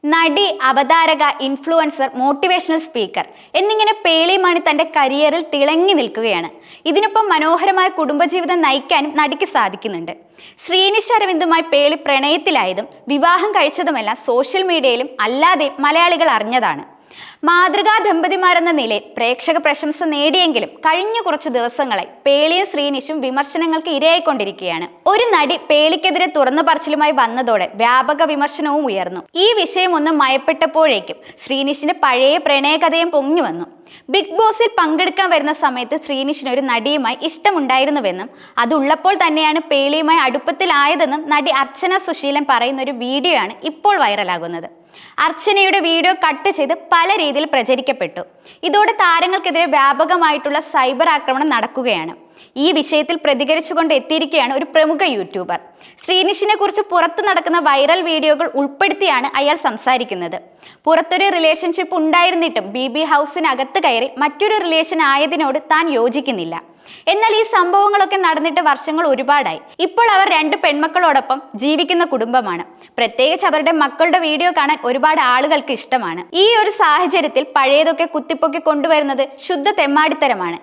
നടി, അവതാരക, influencer, motivational speaker എന്നിങ്ങനെ പേളി മാണി തന്റെ കരിയറിൽ തിളങ്ങി നിൽക്കുകയാണ്. ഇതിനൊപ്പം മനോഹരമായ കുടുംബജീവിതം നയിക്കാനും നടിക്ക് സാധിക്കുന്നുണ്ട്. ശ്രീനിഷ് അരവിന്ദുമായി പേളി പ്രണയത്തിലായതും വിവാഹം കഴിച്ചതുമെല്ലാം സോഷ്യൽ മീഡിയയിലും അല്ലാതെയും മലയാളികൾ അറിഞ്ഞതാണ്. മാതൃകാ ദമ്പതിമാരെന്ന നിലയിൽ പ്രേക്ഷക പ്രശംസ നേടിയെങ്കിലും കഴിഞ്ഞ കുറച്ചു ദിവസങ്ങളായി പേളിയും ശ്രീനിഷും വിമർശനങ്ങൾക്ക് ഇരയായിക്കൊണ്ടിരിക്കുകയാണ്. ഒരു നടി പേളിക്കെതിരെ തുറന്നു പറച്ചിലുമായി വന്നതോടെ വ്യാപക വിമർശനവും ഉയർന്നു. ഈ വിഷയം ഒന്ന് മയപ്പെട്ടപ്പോഴേക്കും ശ്രീനിഷിന്റെ പഴയ പ്രണയകഥയും പൊങ്ങി വന്നു. ബിഗ് ബോസിൽ പങ്കെടുക്കാൻ വരുന്ന സമയത്ത് ശ്രീനിഷിന് ഒരു നടിയുമായി ഇഷ്ടമുണ്ടായിരുന്നുവെന്നും അതുള്ളപ്പോൾ തന്നെയാണ് പേളിയുമായി അടുപ്പത്തിലായതെന്നും നടി അർച്ചന സുശീലൻ പറയുന്ന ഒരു വീഡിയോ ആണ് ഇപ്പോൾ വൈറലാകുന്നത്. അർച്ചനയുടെ വീഡിയോ കട്ട് ചെയ്ത് പല രീതിയിൽ പ്രചരിക്കപ്പെട്ടു. ഇതോടെ താരങ്ങൾക്കെതിരെ വ്യാപകമായിട്ടുള്ള സൈബർ ആക്രമണം നടക്കുകയാണ്. ഈ വിഷയത്തിൽ പ്രതികരിച്ചുകൊണ്ട് എത്തിയിരിക്കുകയാണ് ഒരു പ്രമുഖ യൂട്യൂബർ. ശ്രീനിഷിനെ കുറിച്ച് പുറത്തു നടക്കുന്ന വൈറൽ വീഡിയോകൾ ഉൾപ്പെടുത്തിയാണ് അയാൾ സംസാരിക്കുന്നത്. പുറത്തൊരു റിലേഷൻഷിപ്പ് ഉണ്ടായിരുന്നിട്ടും BB ഹൗസിനകത്ത് കയറി മറ്റൊരു റിലേഷൻ ആയതിനോട് താൻ യോജിക്കുന്നില്ല. എന്നാൽ ഈ സംഭവങ്ങളൊക്കെ നടന്നിട്ട് വർഷങ്ങൾ ഒരുപാടായി. ഇപ്പോൾ അവർ 2 പെൺമക്കളോടൊപ്പം ജീവിക്കുന്ന കുടുംബമാണ്. പ്രത്യേകിച്ച് അവരുടെ മക്കളുടെ വീഡിയോ കാണാൻ ഒരുപാട് ആളുകൾക്ക് ഇഷ്ടമാണ്. ഈ ഒരു സാഹചര്യത്തിൽ പഴയതൊക്കെ കുത്തിപ്പൊക്കി കൊണ്ടുവരുന്നത് ശുദ്ധ തെമ്മാടിത്തരമാണ്.